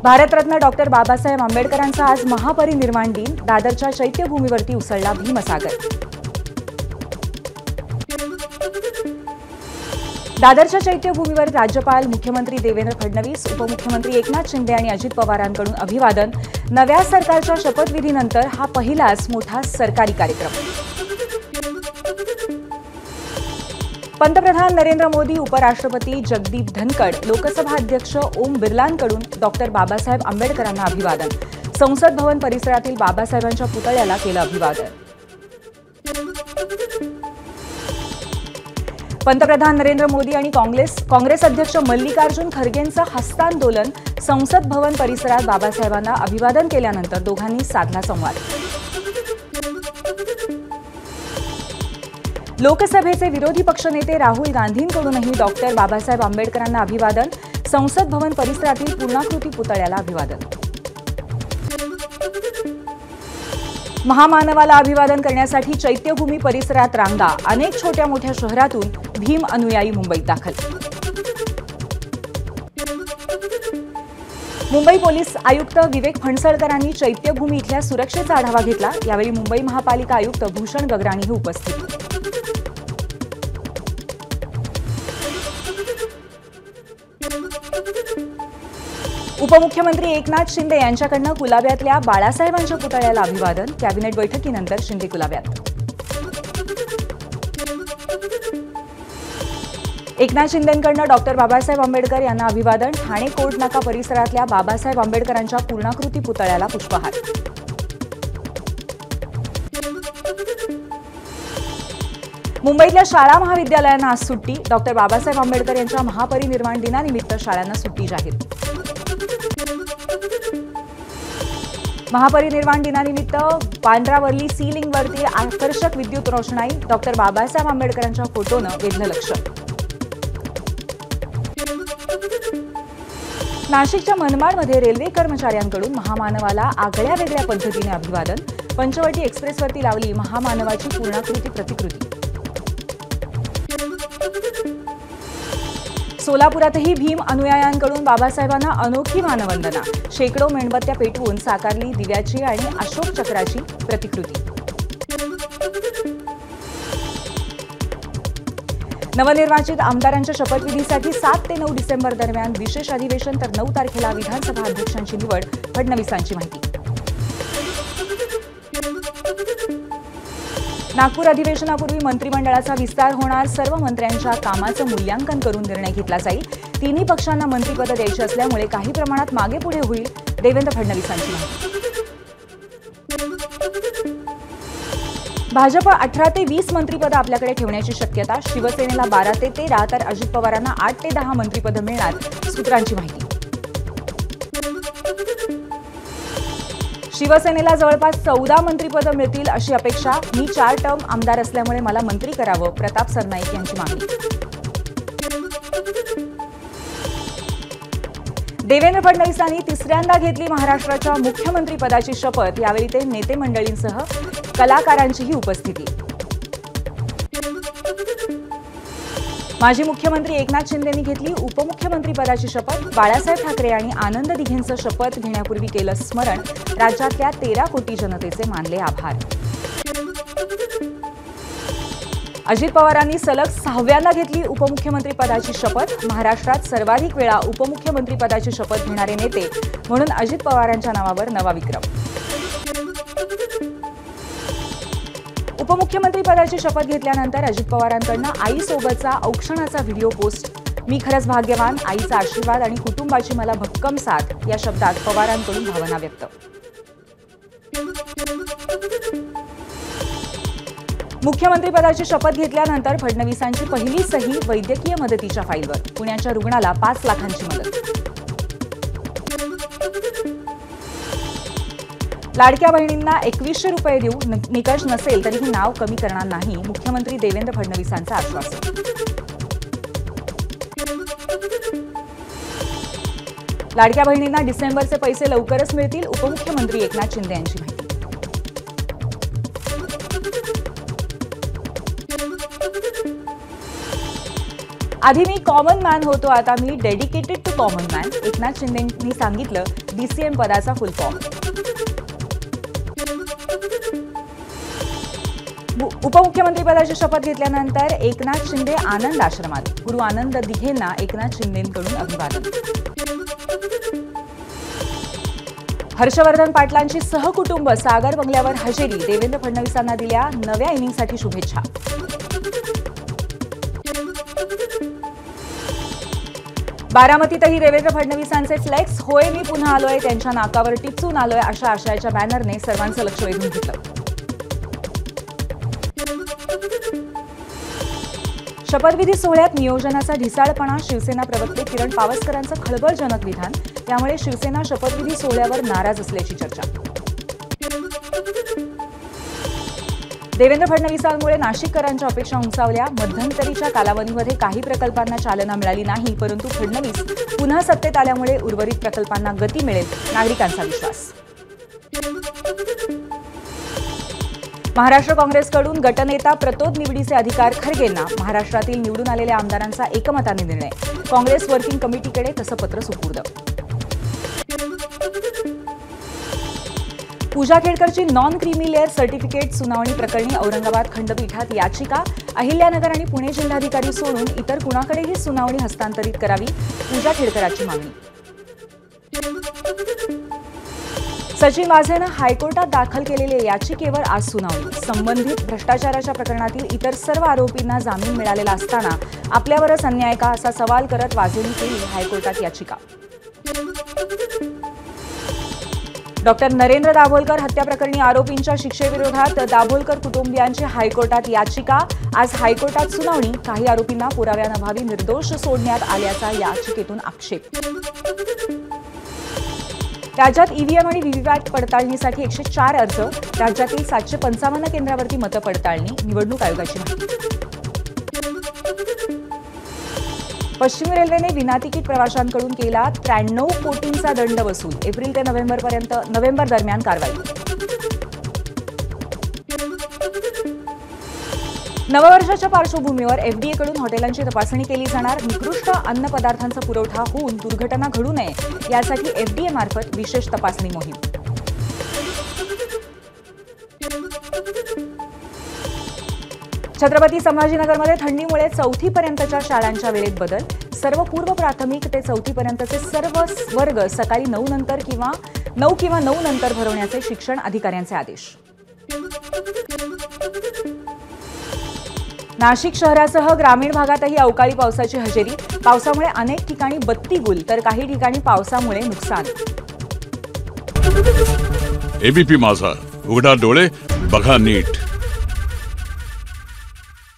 Bharat Ratna doctor Babasaheb आंबेडकरांचा आज महापरिनिर्वाण दिन. दादरच्या चैत्यभूमीवरती उसळला भीमसागर. दादरच्या चैत्यभूमीवर राज्यपाल, मुख्यमंत्री देवेंद्र फडणवीस, उपमुख्यमंत्री एकनाथ शिंदे आणि अजित पवारांकडून अभिवादन. नव्या सरकारच्या शपथविधीनंतर हा पहिलाच मोठा सरकारी कार्यक्रम. पंतप्रधान नरेंद्र मोदी, उपराष्ट्रपती जगदीप धनखड, लोकसभा अध्यक्ष ओम बिर्लांकडून डॉक्टर बाबासाहेब आंबेडकरांना अभिवादन. संसद भवन परिसरातील बाबासाहेबांच्या पुतळ्याला केलं अभिवादन. पंतप्रधान नरेंद्र मोदी आणि काँग्रेस अध्यक्ष मल्लिकार्जुन खरगेंचं हस्तांदोलन. संसद भवन परिसरात बाबासाहेबांना अभिवादन केल्यानंतर दोघांनी साधला संवाद. लोकसभेचे विरोधी पक्षनेते राहुल गांधींकडूनही डॉक्टर बाबासाहेब आंबेडकरांना अभिवादन. संसद भवन परिसरातील पूर्णाकृती पुतळ्याला अभिवादन. महामानवाला अभिवादन करण्यासाठी चैत्यभूमी परिसरात रांगा. अनेक छोट्या मोठ्या शहरातून भीम अनुयायी मुंबईत दाखल. मुंबई पोलीस आयुक्त विवेक फणसळकरांनी चैत्यभूमी इथल्या सुरक्षेचा आढावा घेतला. यावेळी मुंबई महापालिका आयुक्त भूषण गगराणीही उपस्थित. उपमुख्यमंत्री एकनाथ शिंदे यांच्याकडून कुलाब्यातल्या बाळासाहेबांच्या पुतळ्याला अभिवादन. कॅबिनेट बैठकीनंतर शिंदे कुलाब्यात. एकनाथ शिंदेंकडून डॉक्टर बाबासाहेब आंबेडकर यांना अभिवादन. ठाणे कोर्ट नाका परिसरातल्या बाबासाहेब आंबेडकरांच्या पूर्णाकृती पुतळ्याला पुष्पहार. मुंबईतल्या शाळा महाविद्यालयांना आज सुट्टी. डॉक्टर बाबासाहेब आंबेडकर यांच्या महापरिनिर्वाण दिनानिमित्त शाळांना सुट्टी जाहीर. महापरिनिर्वाण दिनानिमित्त बांद्रावर्ली सी लिंकवरती आकर्षक विद्युत रोषणाई. डॉक्टर बाबासाहेब आंबेडकरांच्या फोटोनं वेधलं लक्ष. नाशिकच्या मनमाडमध्ये रेल्वे कर्मचाऱ्यांकडून महामानवाला आगळ्या वेगळ्या पद्धतीने अभिवादन. पंचवटी एक्सप्रेसवरती लावली महामानवाची पूर्णाकृती प्रतिकृती. सोलापुरातही भीम अनुयायांकडून बाबासाहेबांना अनोखी मानवंदना. शेकडो मेणबत्त्या पेटवून साकारली दिव्याची आणि अशोक चक्राची प्रतिकृती. नवनिर्वाचित आमदारांच्या शपथविधीसाठी 7 ते 9 डिसेंबर दरम्यान विशेष अधिवेशन, तर 9 तारखेला विधानसभा अध्यक्षांची निवड. फडणवीसांची माहिती. नागपूर अधिवेशनापूर्वी मंत्रिमंडळाचा विस्तार होणार. सर्व मंत्र्यांच्या कामाचं मूल्यांकन करून निर्णय घेतला जाईल. तिन्ही पक्षांना मंत्रिपदं द्यायची असल्यामुळे काही प्रमाणात मागे पुढे होईल. देवेंद्र फडणवीसांची माहिती. भाजप 18 ते 20 मंत्रिपदं आपल्याकडे ठेवण्याची शक्यता. शिवसेनेला 12 ते 13 तर अजित पवारांना 8 ते 10 मंत्रिपदं मिळणार. सूत्रांची माहिती. शिवसेनेला जवळपास 14 मंत्रिपदं मिळतील अशी अपेक्षा. मी 4 टर्म आमदार असल्यामुळे मला मंत्री करावं. प्रताप सरनाईक यांची मागणी. देवेंद्र फडणवीसांनी तिसऱ्यांदा घेतली महाराष्ट्राच्या मुख्यमंत्रीपदाची शपथ. यावेळी ते नेते मंडळींसह कलाकारांचीही उपस्थिती. माजी मुख्यमंत्री एकनाथ शिंदेंनी घेतली उपमुख्यमंत्रीपदाची शपथ. बाळासाहेब ठाकरे आणि आनंद दिघेंचं शपथ घेण्यापूर्वी केलं स्मरण. राज्यातल्या 13 कोटी जनतेचे मानले आभार. अजित पवारांनी सलग 6व्यांदा घेतली उपमुख्यमंत्रीपदाची शपथ. महाराष्ट्रात सर्वाधिक वेळा उपमुख्यमंत्रीपदाची शपथ घेणारे नेते म्हणून अजित पवारांच्या नावावर नवा विक्रम. उपमुख्यमंत्रीपदाची शपथ घेतल्यानंतर अजित पवारांकडून आईसोबतचा औक्षणाचा व्हिडिओ पोस्ट. मी खरंच भाग्यवान. आईचा आशीर्वाद आणि कुटुंबाची मला भक्कम साथ, या शब्दात पवारांकडून भावना व्यक्त. मुख्यमंत्रीपदाची शपथ घेतल्यानंतर फडणवीसांची पहिली सही वैद्यकीय मदतीच्या फाईलवर. पुण्याच्या रुग्णाला 5 लाखांची मदत. लाडक्या बहिणींना 2100 रुपये देऊ. निकष नसेल तरीही नाव कमी करणार नाही. मुख्यमंत्री देवेंद्र फडणवीसांचं आश्वासन. लाडक्या बहिणींना डिसेंबरचे पैसे लवकरच मिळतील. उपमुख्यमंत्री एकनाथ शिंदे यांची माहिती. आधी मी कॉमन मॅन होतो, आता मी dedicated to common man. Eknath शिंदेंनी सांगितलं डीसीएम पदाचा फुल फॉर्म. उपमुख्यमंत्रीपदाची शपथ घेतल्यानंतर एकनाथ शिंदे आनंद आश्रमात. गुरु आनंद दिघेंना एकनाथ शिंदेंकडून अभिवादन. हर्षवर्धन पाटलांची सहकुटुंब सागर बंगल्यावर हजेरी. देवेंद्र फडणवीसांना दिल्या नव्या इनिंगसाठी शुभेच्छा. बारामतीतही देवेंद्र फडणवीसांचे फ्लेक्स. होय मी पुन्हा आलोय, त्यांच्या नाकावर टिचून आलोय अशा आशयाच्या बॅनरने सर्वांचं लक्ष वेधून घेतलं. शपथविधी सोहळ्यात नियोजनाचा ढिसाळपणा. शिवसेना प्रवक्ते किरण पावसकरांचं खळबळजनक विधान. त्यामुळे शिवसेना शपथविधी सोहळ्यावर नाराज असल्याची चर्चा. देवेंद्र फडणवीसांमुळे नाशिककरांच्या अपेक्षा उंचावल्या. मध्यंतरीच्या कालावधीमध्ये काही प्रकल्पांना चालना मिळाली नाही, परंतु फडणवीस पुन्हा सत्तेत आल्यामुळे उर्वरित प्रकल्पांना गती मिळेल, नागरिकांचा विश्वास. महाराष्ट्र काँग्रेसकडून गटनेता प्रतोद निवडीचे अधिकार खरगेंना. महाराष्ट्रातील निवडून आलेल्या आमदारांचा एकमताने निर्णय. काँग्रेस वर्किंग कमिटीकडे तसं पत्र सुपूर्द. पूजा खेडकरची नॉन क्रीमी लेअर सर्टिफिकेट सुनावणी प्रकरणी औरंगाबाद खंडपीठात याचिका. अहिल्यानगर आणि पुणे जिल्हाधिकारी सोडून इतर कुणाकडेही सुनावणी हस्तांतरित करावी, पूजा खेडकरांची मागणी. सचिन वाझेनं हायकोर्टात दाखल केलेल्या याचिकेवर आज सुनावणी. संबंधित भ्रष्टाचाराच्या प्रकरणातील इतर सर्व आरोपींना जामीन मिळालेला असताना आपल्यावरच अन्याय का, असा सवाल करत वाझेंनी केली हायकोर्टात याचिका. डॉक्टर नरेंद्र दाभोलकर हत्या प्रकरणी आरोपींच्या शिक्षेविरोधात दाभोलकर कुटुंबियांची हायकोर्टात याचिका. आज हायकोर्टात सुनावणी. काही आरोपींना पुराव्याअभावी निर्दोष सोडण्यात आल्याचा याचिकेतून आक्षेप. राज्यात ईव्हीएम आणि व्हीव्हीपॅट पडताळणीसाठी 104 अर्ज. राज्यातील 755 केंद्रावरती मतपडताळणी. निवडणूक आयोगाची माहिती. पश्चिम रेल्वेने विनातिकीट प्रवाशांकडून केला 93 कोटींचा दंड वसूल. एप्रिल ते नोव्हेंबर दरम्यान कारवाई. नववर्षाच्या पार्श्वभूमीवर एफडीएकडून हॉटेलांची तपासणी केली जाणार. निकृष्ट अन्नपदार्थांचा पुरवठा होऊन दुर्घटना घडू नये यासाठी एफडीए मार्फत विशेष तपासणी मोहीम. छत्रपती संभाजीनगरमध्ये थंडीमुळे 4थी पर्यंतच्या शाळांच्या वेळेत बदल. सर्व पूर्व प्राथमिक ते 4थी पर्यंतचे सर्व वर्ग सकाळी 9 किंवा 9 नंतर भरवण्याचे शिक्षण अधिकाऱ्यांचे आदेश. नाशिक शहरासह ग्रामीण भागातही अवकाळी पावसाची हजेरी. पावसामुळे अनेक ठिकाणी बत्ती गुल, तर काही ठिकाणी पावसामुळे नुकसान. एबीपी माझा, उघडा डोळे बघा नीट.